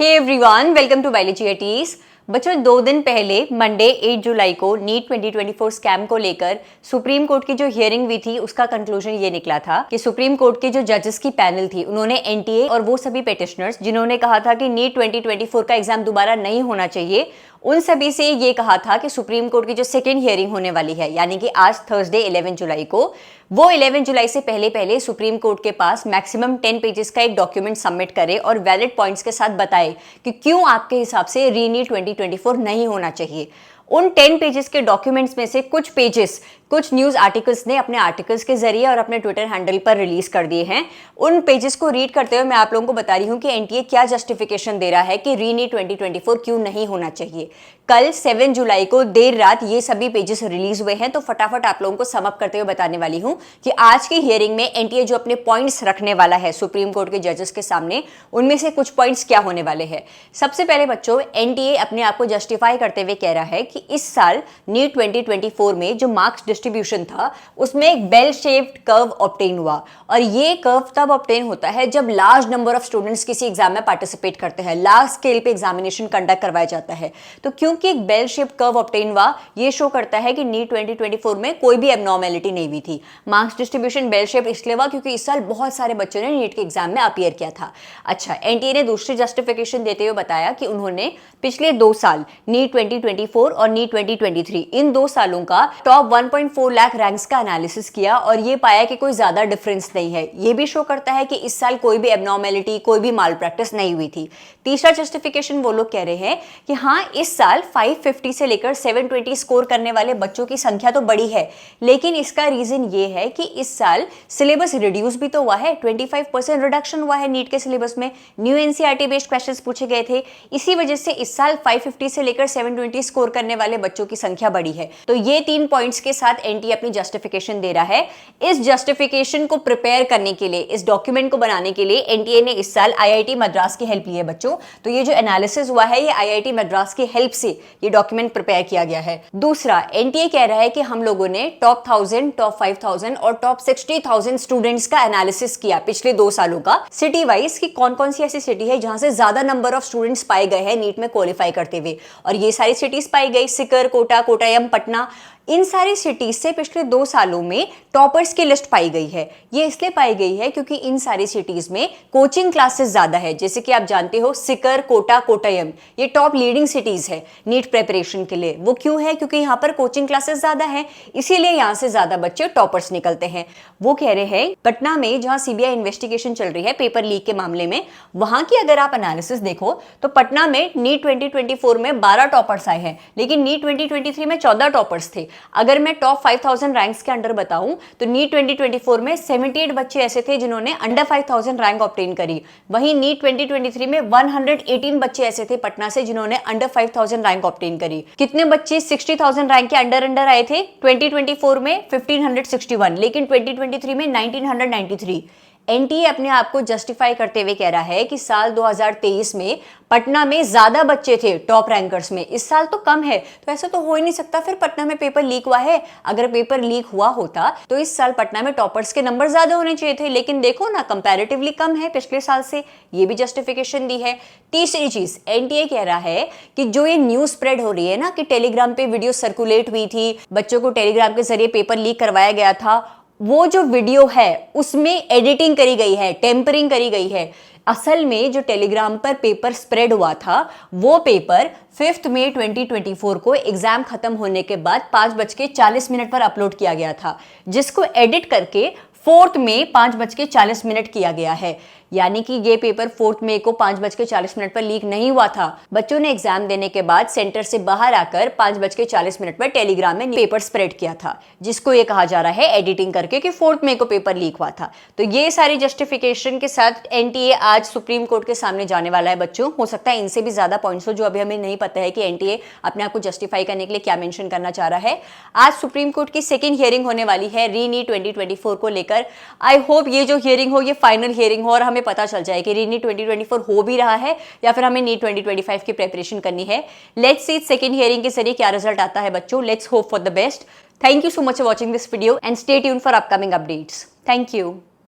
Hey everyone, welcome to biology eighties. बच्चों, 2 दिन पहले मंडे 8 जुलाई को नीट 2024 स्कैम को लेकर सुप्रीम कोर्ट की जो हियरिंग हुई थी उसका कंक्लूजन ये निकला था कि सुप्रीम कोर्ट के जो जजेस की पैनल थी उन्होंने एनटीए और वो सभी पेटिशनर्स जिन्होंने कहा था कि नीट 2024 का एग्जाम दोबारा नहीं होना चाहिए, उन सभी से ये कहा था कि सुप्रीम कोर्ट की जो सेकेंड हियरिंग होने वाली है, यानी कि आज थर्सडे 11 जुलाई को, वो 11 जुलाई से पहले पहले सुप्रीम कोर्ट के पास मैक्सिमम 10 पेजेस का एक डॉक्यूमेंट सबमिट करे और वैलिड पॉइंट्स के साथ बताए कि क्यों आपके हिसाब से रीनीट 2024 नहीं होना चाहिए। उन 10 पेजेस के डॉक्यूमेंट्स में से कुछ पेजेस कुछ न्यूज आर्टिकल्स ने अपने आर्टिकल्स के जरिए और अपने ट्विटर हैंडल पर रिलीज कर दिए हैं। उन पेजेस को रीड करते हुए मैं आप लोगों को बता रही हूं कि एनटीए क्या जस्टिफिकेशन दे रहा है कि रीनीट 2024 क्यों नहीं होना चाहिए। कल 7 जुलाई को देर रात ये सभी पेजेस रिलीज हुए हैं, तो फटाफट आप लोगों को सम अप करते हुए बताने वाली हूं कि आज की हियरिंग में एनटीए जो अपने पॉइंट्स रखने वाला है सुप्रीम कोर्ट के जजेस के सामने, उनमें से कुछ पॉइंट्स क्या होने वाले हैं। सबसे पहले बच्चों, एनटीए अपने आप को जस्टिफाई करते हुए कह रहा है कि इस साल नीट 2024 में जो मार्क्स डिस्ट्रीब्यूशन था उसमें एक बेल शेप्ड कर्व ऑब्टेन हुआ, और ये कर्व तब ऑब्टेन होता है जब लार्ज नंबर ऑफ स्टूडेंट्स किसी एग्जाम में पार्टिसिपेट करते हैं, लार्ज स्केल पे एग्जामिनेशन कंडक्ट करवाया जाता है। तो क्योंकि एक बेल शेप्ड कर्व ऑब्टेन हुआ, ये शो करता है कि नीट 2024 में कोई भी एबनॉर्मेलिटी नहीं हुई थी। मार्क्स डिस्ट्रीब्यूशन बेल शेप इसलिए हुआ क्योंकि इस साल बहुत सारे बच्चों ने नीट के एग्जाम में अपीयर किया था। अच्छा, एनटीए ने दूसरी जस्टिफिकेशन देते हुए बताया कि उन्होंने पिछले 2 साल नीट 2024 और नीट 2023 इन 2 सालों का टॉप 1.4 लाख रैंक्स का एनालिसिस किया और ये पाया कि कोई ज्यादा डिफरेंस नहीं है। ये भी शो करता है कि इस साल कोई भी एबनॉर्मेलिटी, कोई भी माल प्रैक्टिस नहीं हुई थी। तीसरा जस्टिफिकेशन वो लोग कह रहे हैं कि हाँ, इस साल 550 से लेकर 720 स्कोर करने वाले बच्चों की संख्या तो बड़ी है, लेकिन इसका रीजन ये है कि इस साल सिलेबस रिड्यूस भी तो हुआ है, 25% रिडक्शन हुआ है नीट के सिलेबस में। न्यू एनसीईआरटी बेस्ड क्वेश्चंस पूछे गए थे, इसी वजह से इस साल 550 से लेकर 720 स्कोर करने वाले बच्चों की संख्या बड़ी है। तो ये 3 पॉइंट्स के साथ एनटीए अपनी जस्टिफिकेशन दे रहा है। इस जस्टिफिकेशन को प्रिपेयर करने के लिए, इस डॉक्यूमेंट को बनाने के लिए एनटीए ने इस साल आईआईटी मद्रास की हेल्प ली है बच्चों। तो ये जो एनालिसिस हुआ है, ये आईआईटी मद्रास की हेल्प से ये डॉक्यूमेंट प्रिपेयर किया गया है। दूसरा, एनटीए कह रहा है कि हम लोगों ने टॉप 1000, टॉप 5000 और टॉप 60,000 स्टूडेंट्स का एनालिसिस किया पिछले 2 सालों का, सिटी वाइज, कि कौन कौन सी ऐसी सिटी है जहां से ज्यादा नंबर ऑफ स्टूडेंट्स पाए गए हैं नीट में क्वालिफाई करते हुए। और ये सारी सिटीज पाई गई, सीकर, कोटा, कोटायम, पटना, इन सारी सिटीज से पिछले 2 सालों में टॉपर्स की लिस्ट पाई गई है। ये इसलिए पाई गई है क्योंकि इन सारी सिटीज में कोचिंग क्लासेस ज्यादा है। जैसे कि आप जानते हो, सीकर, कोटा, कोटायम ये टॉप लीडिंग सिटीज है नीट प्रिपरेशन के लिए। वो क्यों है? क्योंकि यहाँ पर कोचिंग क्लासेस ज्यादा है, इसीलिए यहाँ से ज्यादा बच्चे टॉपर्स निकलते हैं। वो कह रहे हैं पटना में जहाँ सीबीआई इन्वेस्टिगेशन चल रही है पेपर लीक के मामले में, वहां की अगर आप एनालिसिस देखो तो पटना में नीट 2024 में 12 टॉपर्स आए हैं, लेकिन नीट 2023 में 14 टॉपर्स थे। अगर मैं टॉप 5000 रैंक्स के अंडर बताऊं तो नीट 2024 में 78 बच्चे ऐसे थे जिन्होंने अंडर 5000 रैंक ऑब्टेन करी। वहीं नीट 2023 में 118 बच्चे ऐसे थे पटना से जिन्होंने अंडर 5000 रैंक ऑब्टेन करी। कितने बच्चे 60,000 रैंक के अंडर आए थे? 2024 में 1561, लेकिन 2023 में 1993। एनटीए अपने आप को जस्टिफाई करते हुए कह रहा है कि साल 2023 में पटना में ज्यादा बच्चे थे टॉप रैंकर्स में, इस साल तो कम है। तो ऐसा तो हो ही नहीं सकता, फिर पटना में पेपर लीक हुआ है। अगर पेपर लीक हुआ होता तो इस साल पटना में टॉपर्स के नंबर ज्यादा होने चाहिए थे, लेकिन देखो ना, कंपैरेटिवली कम है पिछले साल से। ये भी जस्टिफिकेशन दी है। तीसरी चीज, एनटीए कह रहा है कि जो ये न्यूज स्प्रेड हो रही है ना कि टेलीग्राम पे वीडियो सर्कुलेट हुई थी, बच्चों को टेलीग्राम के जरिए पेपर लीक करवाया गया था, वो जो वीडियो है उसमें एडिटिंग करी गई है, टेम्परिंग करी गई है। असल में जो टेलीग्राम पर पेपर स्प्रेड हुआ था वो पेपर 5 मई 2024 को एग्जाम खत्म होने के बाद 5:40 पर अपलोड किया गया था, जिसको एडिट करके 4 मई 5:40 किया गया है। यानी कि ये पेपर 4 मई को 5:40 पर लीक नहीं हुआ था। बच्चों ने एग्जाम देने के बाद सेंटर से बाहर आकर 5:40 पर टेलीग्राम में पेपर स्प्रेड किया था, जिसको ये कहा जा रहा है एडिटिंग करके कि 4 मई को पेपर लीक हुआ था। तो ये सारी जस्टिफिकेशन के साथ एनटीए आज सुप्रीम कोर्ट के सामने जाने वाला है बच्चों। हो सकता है इनसे भी ज्यादा पॉइंट्स हो जो अभी हमें नहीं पता है कि एनटीए अपने आप को जस्टिफाई करने के लिए क्या मेंशन करना चाह रहा है। आज सुप्रीम कोर्ट की सेकेंड हियरिंग होने वाली है रीनीट 2024 को लेकर। आई होप ये जो हियरिंग हो ये फाइनल हियरिंग हो और हमें पता चल जाए कि रीनीट 2024 हो भी रहा है या फिर हमें नीट 2025 की प्रिपरेशन करनी है। लेट्स सी सेकेंड हियरिंग के जरिए क्या रिजल्ट आता है बच्चों। Let's hope for the best. Thank you so much for watching this video and stay tuned for upcoming updates. Thank you.